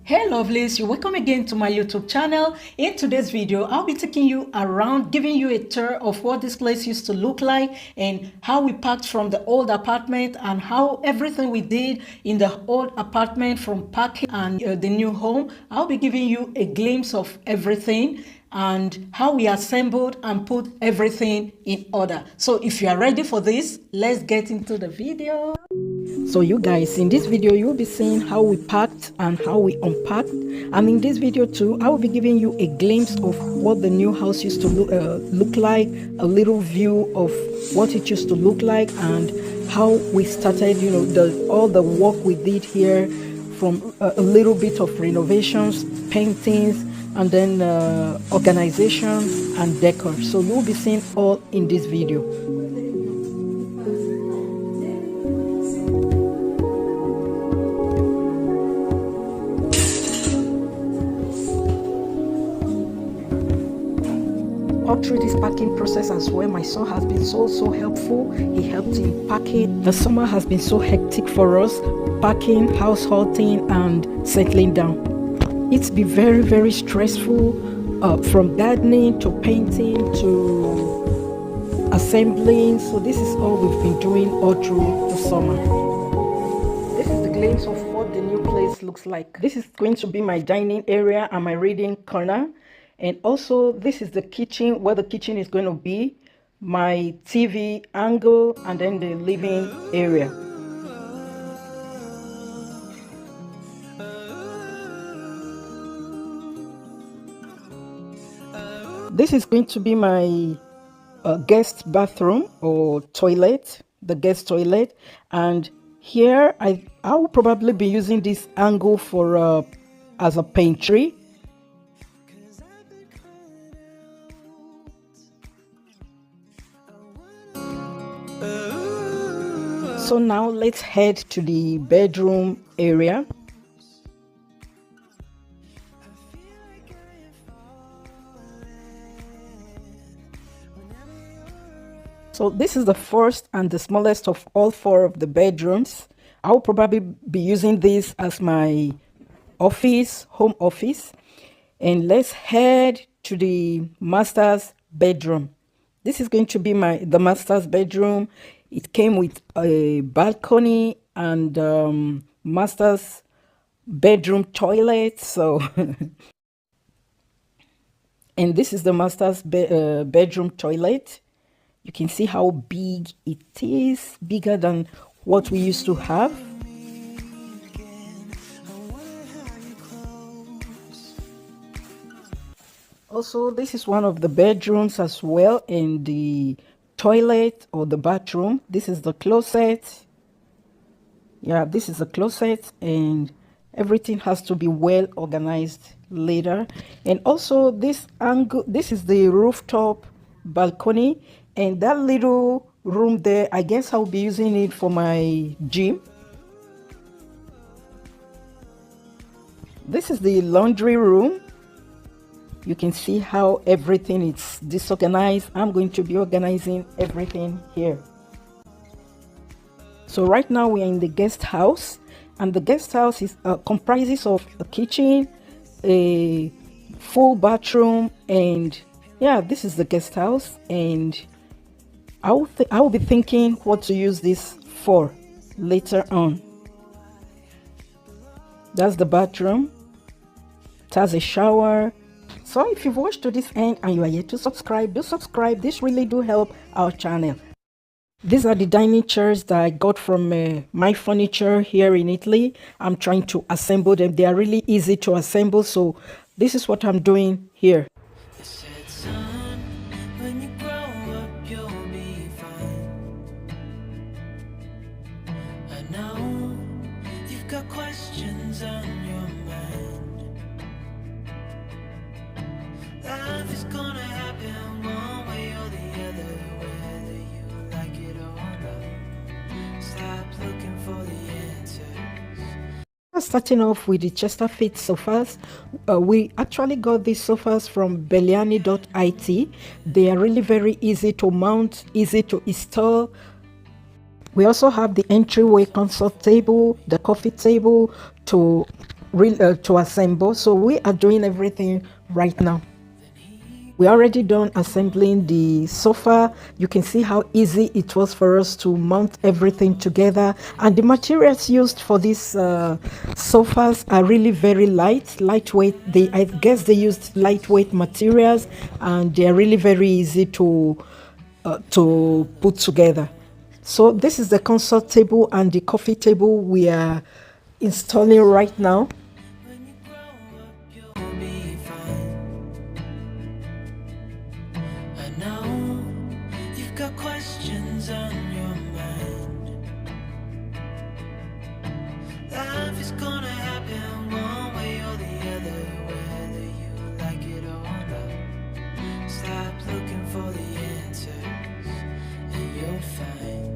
Hey lovelies, you're welcome again to my YouTube channel. In today's video, I'll be taking you around, giving you a tour of what this place used to look like and how we packed from the old apartment and how everything we did in the old apartment from packing and the new home. I'll be giving you a glimpse of everything and how we assembled and put everything in order. So if you are ready for this, let's get into the video. So you guys, in this video you'll be seeing how we packed and how we unpacked, and in this video too I will be giving you a glimpse of what the new house used to look like, a little view of what it used to look like and how we started, you know, all the work we did here, from a little bit of renovations, paintings, and then organization and decor. So you'll be seeing all in this video. All through this packing process as well, my son has been so helpful. He helped in packing. The summer has been so hectic for us, packing, householting, and settling down. It's been very stressful, from gardening to painting to assembling. So this is all we've been doing all through the summer. This is the glimpse of what the new place looks like. This is going to be my dining area and my reading corner. And also this is the kitchen, where the kitchen is going to be, my TV angle, and then the living area. This is going to be my guest bathroom or toilet, the guest toilet. And here I will probably be using this angle for as a pantry. So now let's head to the bedroom area. So this is the first and the smallest of all four of the bedrooms. I'll probably be using this as my office, home office. And let's head to the master's bedroom. This is going to be the master's bedroom. It came with a balcony and master's bedroom toilet. So, and this is the master's bedroom toilet. You can see how big it is, bigger than what we used to have. Also, this is one of the bedrooms as well, in the toilet or the bathroom. This is the closet. Yeah, this is the closet, and everything has to be well organized later. And also this angle, this is the rooftop balcony, and that little room there, I guess I'll be using it for my gym. This is the laundry room. You can see how everything is disorganized. I'm going to be organizing everything here. So right now we are in the guest house, and the guest house is comprises of a kitchen, a full bathroom, and yeah, this is the guest house. And I will be thinking what to use this for later on. That's the bathroom. It has a shower. So if you've watched to this end and you are yet to subscribe, do subscribe. This really do help our channel. These are the dining chairs that I got from My Furniture here in Italy. I'm trying to assemble them. They are really easy to assemble. So this is what I'm doing here. Questions on your mind. Life is gonna happen one way or the other, whether you like it or not. Stop looking for the answers. Starting off with the Chesterfield sofas. We actually got these sofas from Belliani.it. They are really very easy to mount, easy to install. We also have the entryway console table, the coffee table to to assemble. So we are doing everything right now. We already done assembling the sofa. You can see how easy it was for us to mount everything together, and the materials used for these sofas are really very lightweight. I guess they used lightweight materials, and they are really very easy to put together. So this is the console table and the coffee table we are installing right now. When you grow up, you'll be fine. I know you've got questions on your mind. Life is gonna happen one way or the other, whether you like it or not. Stop looking for the answers, and you'll find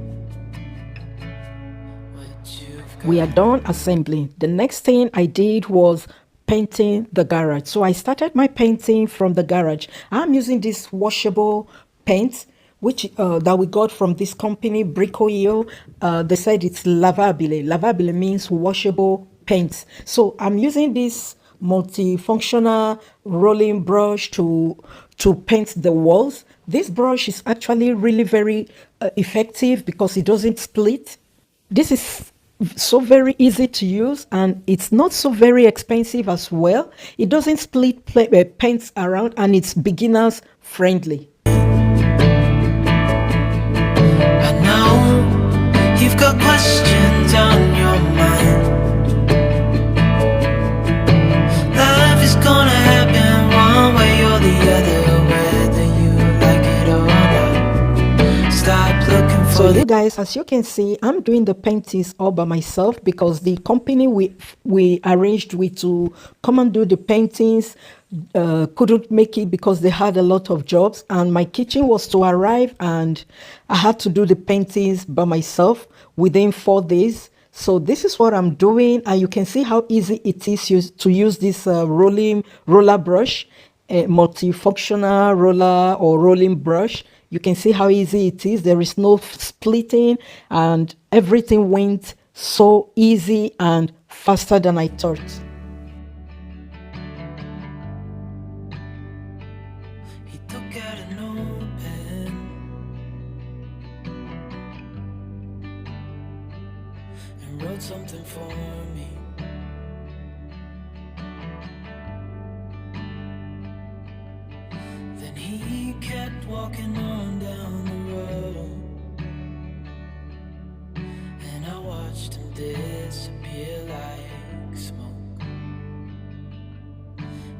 what you've got. We are done assembling. The next thing I did was painting the garage. So I started my painting from the garage. I'm using this washable paint which that we got from this company Bricoyo. They said it's lavabile. Lavabile means washable paint. So I'm using this multifunctional rolling brush to paint the walls. This brush is actually really very effective because it doesn't split. This is so very easy to use, and it's not so very expensive as well. It doesn't split paints around, and it's beginners friendly. I know you've got questions on your mind. Life is gonna happen one way or the other, whether you like it or not. Stop looking for So you guys, as you can see, I'm doing the paintings all by myself because the company we arranged with to come and do the paintings couldn't make it because they had a lot of jobs, and my kitchen was to arrive, and I had to do the paintings by myself within 4 days. So this is what I'm doing, and you can see how easy it is to use this roller brush, a multifunctional roller or rolling brush. You can see how easy it is. There is no splitting, and everything went so easy and faster than I thought. He took out a notepad and wrote something for me. Then he kept walking on down the road, and I watched him disappear like smoke.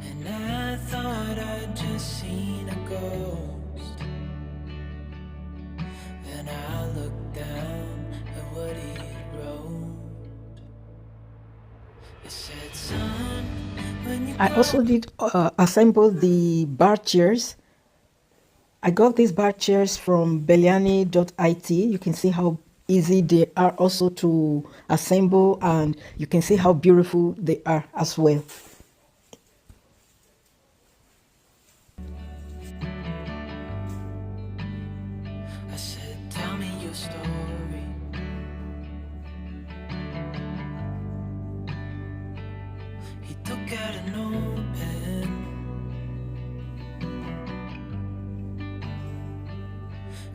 And I thought I'd just seen a ghost. Then I looked down at what he wrote. It said, son, when you I also did assemble the bar chairs. I got these bar chairs from Beliani.it. You can see how easy they are also to assemble, and you can see how beautiful they are as well. I said, tell me your story. He took out a notepad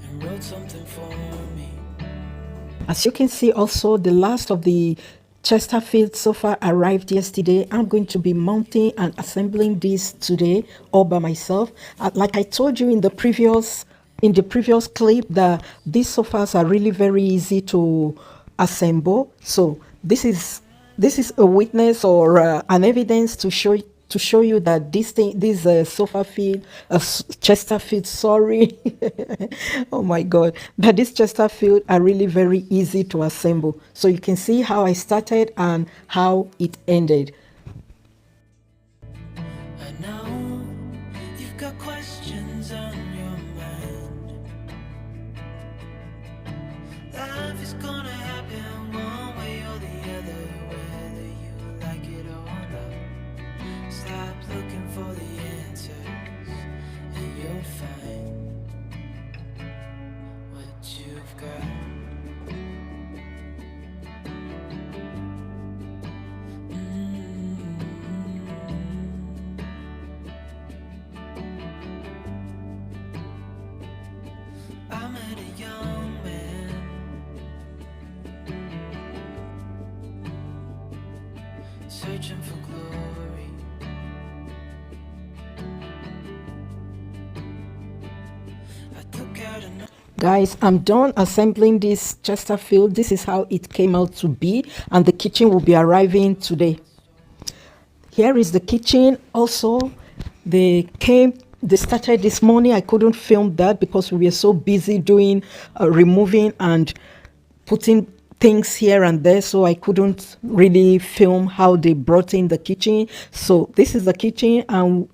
and wrote something for me. As you can see, also the last of the Chesterfield sofa arrived yesterday. I'm going to be mounting and assembling this today all by myself. Like I told you in the previous clip, that these sofas are really very easy to assemble. So this is a witness or an evidence to show you that this sofa fit, Chesterfield, sorry, oh my God, that this Chesterfield are really very easy to assemble. So you can see how I started and how it ended. I know you've got questions on your mind. Life is gonna happen one way or the other, whether you like it or not. Stop looking for the answers, and you'll find what you've got. reaching for glory. I took out a Guys, I'm done assembling this Chesterfield. This is how it came out to be, and the kitchen will be arriving today. Here is the kitchen. Also, they started this morning. I couldn't film that because we were so busy doing removing and putting things here and there, so I couldn't really film how they brought in the kitchen. So this is the kitchen, and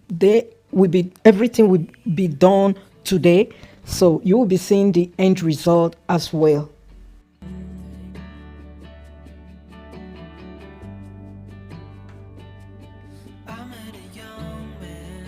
everything will be done today, so you will be seeing the end result as well. I met a young man.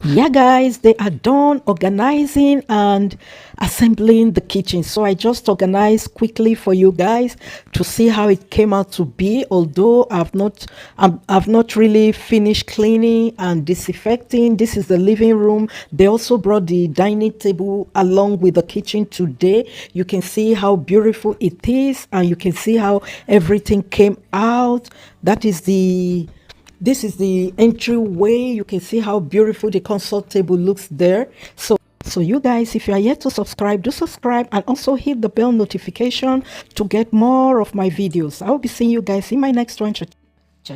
Yeah, guys, they are done organizing and assembling the kitchen, so I just organized quickly for you guys to see how it came out to be. Although I've not really finished cleaning and disinfecting. This is the living room. They also brought the dining table along with the kitchen today. You can see how beautiful it is, and you can see how everything came out. This is the entryway. You can see how beautiful the console table looks there. So you guys, if you are yet to subscribe, do subscribe, and also hit the bell notification to get more of my videos. I will be seeing you guys in my next one. Ciao,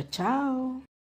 ciao.